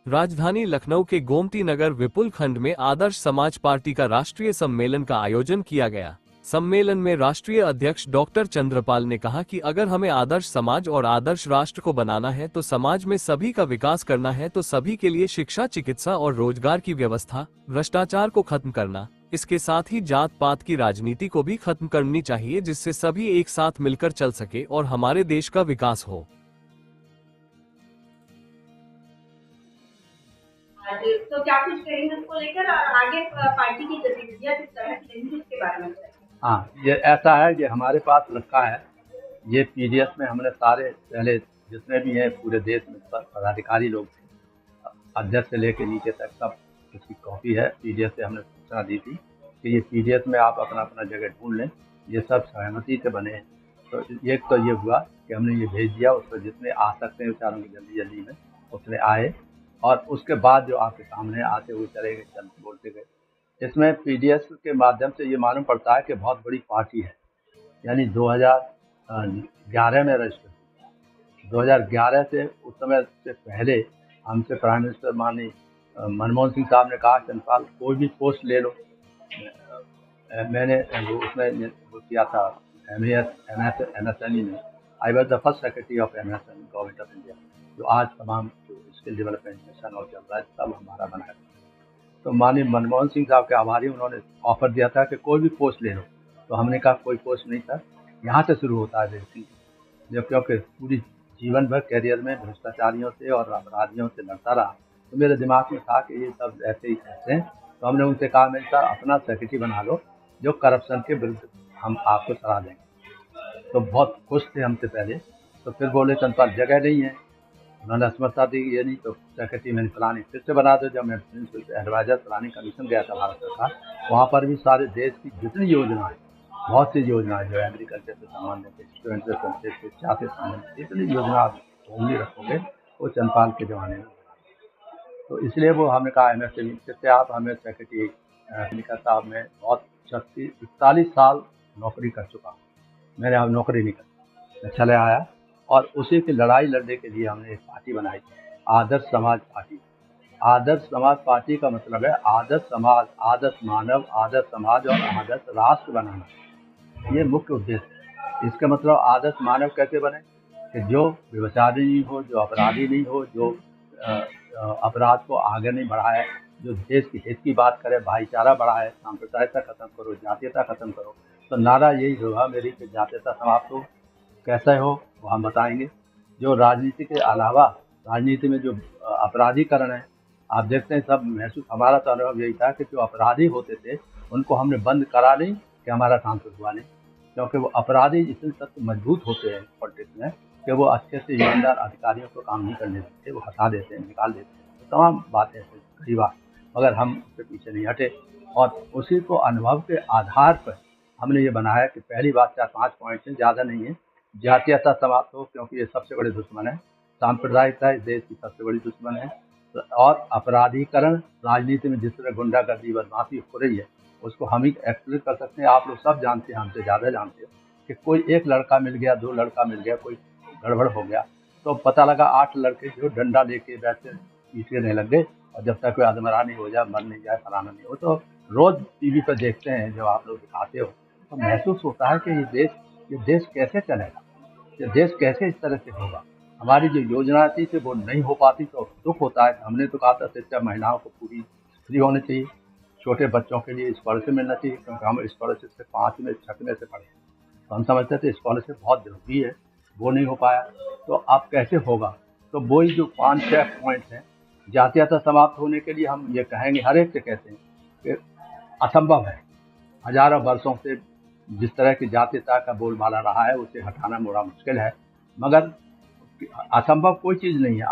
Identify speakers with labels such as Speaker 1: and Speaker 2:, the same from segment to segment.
Speaker 1: राजधानी लखनऊ के गोमती नगर विपुल खंड में आदर्श समाज पार्टी का राष्ट्रीय सम्मेलन का आयोजन किया गया। सम्मेलन में राष्ट्रीय अध्यक्ष डॉक्टर चंद्रपाल ने कहा कि अगर हमें आदर्श समाज और आदर्श राष्ट्र को बनाना है तो समाज में सभी का विकास करना है, तो सभी के लिए शिक्षा, चिकित्सा और रोजगार की व्यवस्था, भ्रष्टाचार को खत्म करना, इसके साथ ही जात पात की राजनीति को भी खत्म करनी चाहिए, जिससे सभी एक साथ मिलकर चल सके और हमारे देश का विकास हो।
Speaker 2: तो क्या कुछ करेंगे उसको लेकर और आगे पार्टी की गतिविधियां किस तरह की रहेंगी उसके बारे में?
Speaker 3: हाँ, ये ऐसा है, ये हमारे पास रखा है, ये पीडीएफ में हमने सारे पहले जितने भी हैं पूरे देश में पदाधिकारी लोग थे, अध्यक्ष से लेकर नीचे तक सब उसकी कॉपी है। पीडीएफ से हमने सूचना दी थी कि ये पीडीएफ में आप अपना अपना जगह ढूंढ लें, ये सब सहमति से बने हैं। तो एक तो ये हुआ कि हमने ये भेज दिया, उस पर जितने आ सकते हैं बेचारों की जल्दी जल्दी में उतने आए, और उसके बाद जो आपके सामने आते हुए चले गए, चलते बोलते गए। इसमें पीडीएफ के माध्यम से ये मालूम पड़ता है कि बहुत बड़ी पार्टी है, यानी 2011 में रजिस्टर, 2011 से उस समय से पहले हमसे प्राइम मिनिस्टर माननीय मनमोहन सिंह साहब ने कहा, चंद्रपाल कोई भी पोस्ट ले लो। मैंने उसमें वो किया था MSNE में, I was the first secretary of MSNE government of India, जो आज तमाम स्किल डेवलपमेंट मिशन और चल रहा है सब हमारा बना है। तो माननीय मनमोहन सिंह साहब के आभारी, उन्होंने ऑफर दिया था कि कोई भी पोस्ट ले लो, तो हमने कहा कोई पोस्ट नहीं था, यहाँ से शुरू होता है बेसिकली, जब क्योंकि पूरी जीवन भर कैरियर में भ्रष्टाचारियों से और अपराधियों से लड़ता रहा, तो मेरे दिमाग में था कि ये सब ऐसे ही करते हैं। तो हमने उनसे कहा, मेरे साथ अपना सेक्रेटरी बना लो जो करप्शन के विरुद्ध हम आपको सलाह देंगे। तो बहुत खुश थे हमसे पहले, तो फिर बोले चंद्रपाल जगह नहीं है, उन्होंने असमर्थता दी, ये नहीं तो सेक्रेटरी मैंने फलानी फिर से बना दो। जब मैं प्रिंसिपल एडवाइजर प्लानिंग कमीशन गया था भारत सरकार, वहाँ पर भी सारे देश की जितनी योजनाएं, बहुत सी योजनाएं जो एग्रीकल्चर से संबंधित, स्टूडेंट से संबंधित, शिक्षा से संबंधित, जितनी योजना आप होंगी रखोगे वो चंद्रपाल के जमाने में। तो इसलिए वो हमने कहा MSNE से आप हमें सेक्रेटरी साहब में बहुत 41 साल नौकरी कर चुका, मैंने अब नौकरी नहीं कर, मैं चले आया, और उसी की लड़ाई लड़ने के लिए हमने एक पार्टी बनाई, आदर्श समाज पार्टी। आदर्श समाज पार्टी का मतलब है आदर्श समाज, आदर्श मानव, आदर्श समाज और आदर्श राष्ट्र बनाना, ये मुख्य उद्देश्य है। इसका मतलब आदर्श मानव कैसे बने कि जो व्यभिचारी नहीं हो, जो अपराधी नहीं हो, जो अपराध को आगे नहीं बढ़ाए, जो देश के हित की बात करे, भाईचारा बढ़ाए, सांप्रदायिकता खत्म करो, जातीयता खत्म करो। तो नारा यही होगा मेरी कि जातीयता समाप्त हो। कैसे हो वो हम बताएंगे। जो राजनीति के अलावा राजनीति में जो अपराधीकरण है, आप देखते हैं सब महसूस, हमारा तो अनुभव यही था कि जो अपराधी होते थे उनको हमने बंद करा नहीं कि हमारा काम तो हुआ नहीं, क्योंकि वो अपराधी इतने तक मजबूत होते हैं पॉलिटिक्स में कि वो अच्छे से ईमानदार अधिकारियों को काम नहीं करने देते, वो हटा देते हैं, निकाल देते हैं। तो तमाम बातें ऐसे कई बार, मगर हम उसके पीछे नहीं हटे, और उसी को अनुभव के आधार पर हमने ये बनाया कि पहली बात 4-5 पॉइंट हैं, ज़्यादा नहीं है। जातीयता समाप्त हो, क्योंकि ये सबसे बड़े दुश्मन है। सांप्रदायिकता इस देश की सबसे बड़ी दुश्मन है। और अपराधीकरण, राजनीति में जिस तरह गुंडागर्दी बदमाशी हो रही है उसको हम ही एक्सप्लेन कर सकते हैं। आप लोग सब जानते हैं, हमसे ज़्यादा जानते हैं कि कोई एक लड़का मिल गया, 2 लड़का मिल गया, कोई गड़बड़ हो गया तो पता लगा 8 लड़के जो डंडा लेके बैठे पीछे नहीं लग गए, और जब तक कोई अधमरा नहीं हो जाए, मर नहीं जाए, फलाना नहीं हो। तो रोज़ टीवी पर देखते हैं, जब आप लोग दिखाते हो तो महसूस होता है कि ये देश कैसे चलेगा, ये देश कैसे इस तरह से होगा। हमारी जो योजना थी वो नहीं हो पाती तो दुख होता है। हमने तो कहा था शिक्षा महिलाओं को पूरी फ्री होनी चाहिए, छोटे बच्चों के लिए स्कॉलरशिप मिलना चाहिए, क्योंकि हम स्कॉलरशिप से 5वें 6वें से पढ़े, तो हम समझते थे स्कॉलरशिप बहुत जरूरी है, वो नहीं हो पाया। तो अब कैसे होगा, तो वही जो 5-6 पॉइंट हैं, जातीयता समाप्त होने के लिए हम ये कहेंगे, हर एक से कहते हैं कि असंभव है। हजारों वर्षों से जिस तरह की जातीयता का बोलबाला रहा है उसे हटाना बड़ा मुश्किल है, मगर असंभव कोई चीज़ नहीं है।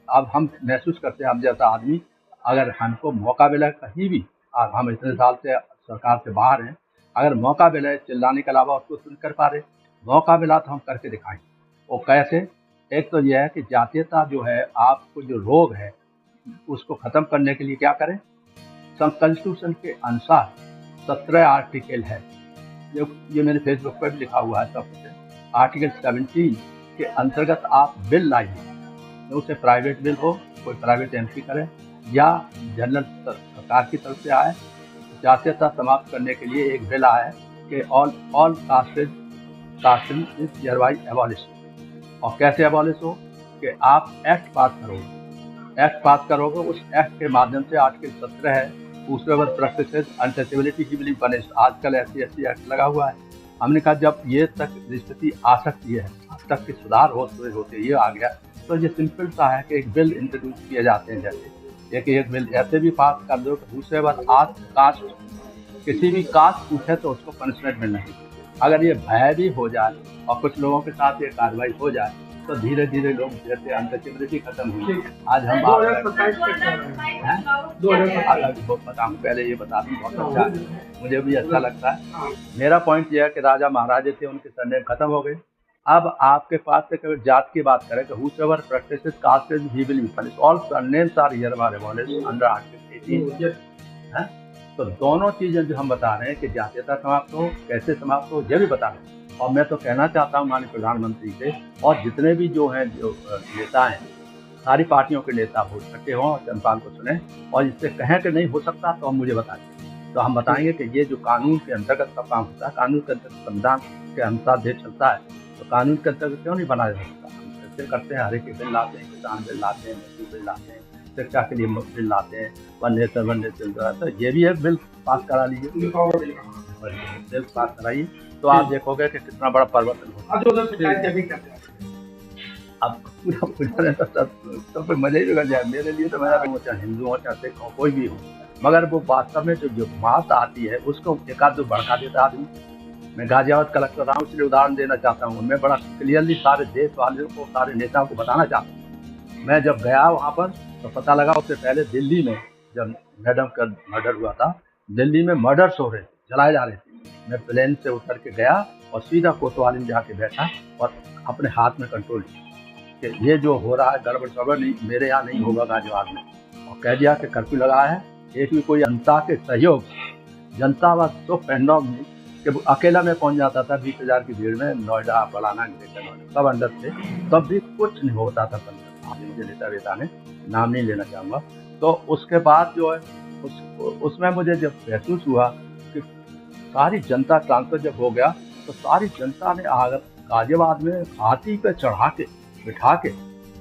Speaker 3: अब हम महसूस करते हैं, हम जैसा आदमी अगर हमको मौका मिला कहीं भी, अब हम इतने साल से सरकार से बाहर हैं, अगर मौका मिला चिल्लाने के अलावा उसको सुन कर पा रहे, मौका मिला तो हम करके दिखाएं। वो कैसे? एक तो यह है कि जातीयता जो है, आपको जो रोग है उसको खत्म करने के लिए क्या करें। कॉन्स्टिट्यूशन के अनुसार 17 आर्टिकल है, ये मेरे फेसबुक पर भी लिखा हुआ है सब कुछ। आर्टिकल 17 के अंतर्गत आप बिल लाइए, उसे प्राइवेट बिल हो कोई प्राइवेट एंट्री करे या जनरल सरकार की तरफ से आए। जातीयता समाप्त करने के लिए एक बिल आया है कि ऑल कास्टिज्म इज हियरबाय एबॉलिश। और कैसे एबॉलिश हो कि आप एक्ट पास करोगे, उस एक्ट के माध्यम से आर्टिकल 17 है, whosoever practices untouchability he will be punished। आजकल SC एक्ट लगा हुआ है। हमने कहा जब ये तक स्थिति आ सकती है, अब तक के सुधार होते ये आ गया, तो ये सिंपल सा है कि एक बिल इंट्रोड्यूस किए जाते हैं। जैसे एक बिल ऐसे भी पास कर दो कि whosoever ask कास्ट, किसी भी कास्ट पूछे तो उसको पनिशमेंट मिलना चाहिए। अगर ये भय भी हो जाए और कुछ लोगों के साथ ये कार्रवाई हो जाए तो धीरे धीरे लोग जैसे अनटचेबिलिटी खत्म हुई। आज हम बताऊँ, पहले ये बता दूँ, बहुत अच्छा है, मुझे भी अच्छा लगता है। मेरा पॉइंट ये है कि राजा महाराजे थे, उनके सरनेम खत्म हो गए। अब आपके पास से कभी जात की बात करें तो whosoever practices caste he will be punished, all surnames are hereby abolished under article 18। तो दोनों चीजें जो हम बता रहे हैं कि जातीयता समाप्त हो, कैसे समाप्त हो, ये भी बता रहे हैं। और मैं तो कहना चाहता हूँ माननीय प्रधानमंत्री से और जितने भी जो हैं जो नेता हैं, सारी पार्टियों के नेता हो सकते हों, चंपाल को सुने और इससे कहें कि नहीं हो सकता तो हम मुझे बताइए। तो हम बताएंगे कि ये जो कानून के अंतर्गत सब काम होता है, कानून के अंतर्गत संविधान के अनुसार देश चलता है, तो कानून के अंतर्गत क्यों नहीं बनाया जा सकता। हम कैसे करते हैं, हर एक बिल लाते हैं, किसान बिल लाते हैं, मजदूर बिल लाते हैं, शिक्षा के लिए बिल लाते हैं, वन नेशन, तो ये भी एक बिल पास करा लीजिए, बिल पास कराइए, तो आप देखोगे कि कितना बड़ा परिवर्तन होगा। अब पूरा सब मजे ही कर जाए। मेरे लिए तो मेरा चाहे हिंदू हो चाहे सिख हो, कोई भी हो, मगर वो वास्तव में जो मास आती है उसको एक आध दो भड़का देता आदमी। मैं गाजियाबाद कलेक्टर रहा हूँ, इसलिए उदाहरण देना चाहता हूँ। मैं बड़ा क्लियरली सारे देश वालों को, सारे नेताओं को बताना चाहता हूँ। मैं जब गया वहाँ पर तो पता लगा उससे पहले दिल्ली में जब मैडम का मर्डर हुआ था, दिल्ली में मर्डर्स हो रहे थे, जलाए जा रहे थे। मैं प्लेन से उतर के गया और सीधा कोतवाली में जाके बैठा और अपने हाथ में कंट्रोल किया कि ये जो हो रहा है गड़बड़ सड़बड़ नहीं, मेरे यहाँ नहीं होगा गाजियाबाद में। और कह दिया कि कर्फ्यू लगाया है, एक भी कोई जनता के सहयोग, जनता व तो पैंडम कि अकेला मैं पहुंच जाता था 20,000 की भीड़ में, नोएडा फलाना सब अंदर थे, तब भी कुछ नहीं होता था। मुझे नेता वेता ने नाम नहीं लेना चाहूँगा। तो उसके बाद जो है उसमें मुझे जब महसूस हुआ कि सारी जनता ट्रांसफर जब हो गया तो सारी जनता ने आकर गाजियाबाद में हाथी पे चढ़ा के बिठा के,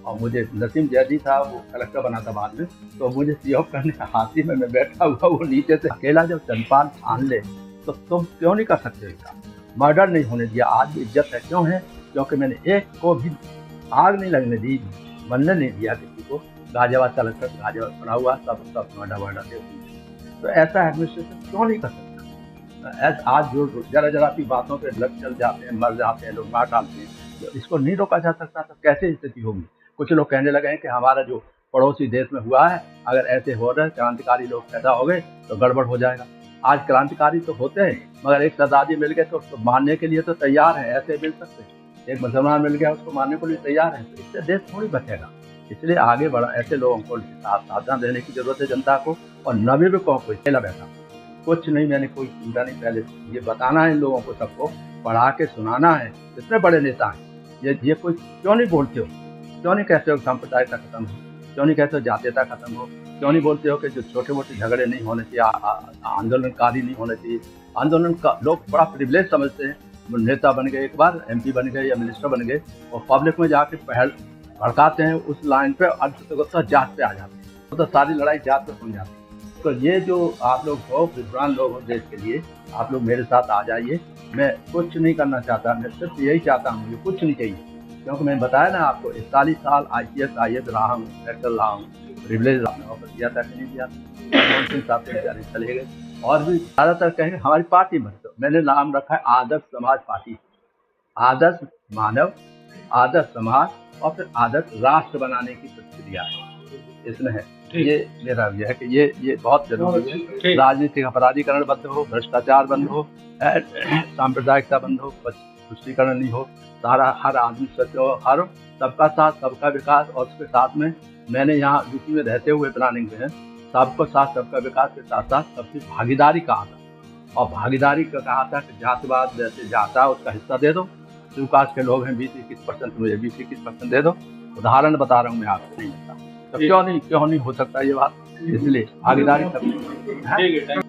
Speaker 3: और मुझे नसीम जैदी था, वो कलेक्टर बना था बाद में, तो मुझे सहयोग करने हाथी में मैं बैठा हुआ, वो नीचे से अकेला जब चंपाल छान ले तो तुम क्यों नहीं कर सकते इसका। मर्डर नहीं होने दिया, आज भी इज्जत है। क्यों है? क्योंकि मैंने एक को भी आग नहीं लगने दी, बनने नहीं दिया किसी को। गाजियाबाद कलेक्टर गाजियाबाद पड़ा हुआ, सब नोएडा दे। तो ऐसा एडमिनिस्ट्रेशन क्यों नहीं कर सकता। आज जो जरा सी बातों पे लग चल जाते हैं, मर जाते हैं लोग, मार डालते हैं, तो इसको नहीं रोका जा सकता तो कैसे स्थिति होगी। कुछ लोग कहने लगे हैं कि हमारा जो पड़ोसी देश में हुआ है, अगर ऐसे हो रहे क्रांतिकारी लोग पैदा हो गए तो गड़बड़ हो जाएगा। आज क्रांतिकारी तो होते हैं, मगर एक सरदारी मिल गए तो उसको मारने के लिए तो तैयार है, ऐसे मिल सकते। एक मुसलमान मिल गया, उसको मारने को लिए तैयार है, तो इससे देश थोड़ी बचेगा। इसलिए आगे बढ़ा, ऐसे लोगों को सावधान रहने की जरूरत है जनता को। और नवीनों को अकेला बैठा कुछ नहीं, मैंने कोई चिंता नहीं, पहले ये बताना है इन लोगों को, सबको पढ़ा के सुनाना है। इतने बड़े नेता हैं, ये कोई क्यों नहीं बोलते हो, क्यों नहीं कहते हो सांप्रदायिकता खत्म हो, क्यों नहीं कहते हो जातीयता खत्म हो, क्यों नहीं बोलते हो कि जो छोटे मोटे झगड़े नहीं होने चाहिए, आंदोलनकारी नहीं होने चाहिए। आंदोलन का लोग बड़ा प्रिविलेज समझते हैं। नेता बन गए, एक बार MP बन गए या मिनिस्टर बन गए, और पब्लिक में जाके पहल भड़काते हैं उस लाइन पे, और जात पे आ जाते हैं, तो सारी लड़ाई जात पे पहुंच जाती है। तो ये जो आप लोग हो, विद्वान लोग हो देश के लिए, आप लोग मेरे साथ आ जाइए। मैं कुछ नहीं करना चाहता, मैं सिर्फ यही चाहता हूँ, मुझे कुछ नहीं चाहिए। क्योंकि मैंने बताया ना आपको, 41 साल IPS IAS रहा हूँ, एक्टर रहा हूँ, प्रिविलेज ऑफर दिया था कि नहीं दिया, साहब से चले गए। और भी ज़्यादातर कहेंगे हमारी पार्टी मत, तो मैंने नाम रखा है आदर्श समाज पार्टी। आदर्श मानव, आदर्श समाज और फिर आदर्श राष्ट्र बनाने की प्रक्रिया है इसमें है। ये मेरा यह है कि ये बहुत जरूरी है। राजनीतिक अपराधीकरण बंद हो, भ्रष्टाचार बंद हो, सांप्रदायिकता बंद हो, तुष्टीकरण नहीं हो, सारा हर आदमी सच हो, हर सबका साथ सबका विकास। और उसके साथ में मैंने यहाँ यूपी में रहते हुए प्लानिंग में है, सबको साथ सबका विकास के साथ साथ सबकी भागीदारी कहा था। और भागीदारी का कहा था कि जातिवाद जैसे जाता है उसका हिस्सा दे दो, विकास के लोग हैं 20-21%, मुझे 20-21% दे दो। उदाहरण बता रहा हूँ मैं आपको, नहीं मिलता तो क्यों नहीं हो सकता ये बात, इसलिए भागीदारी सब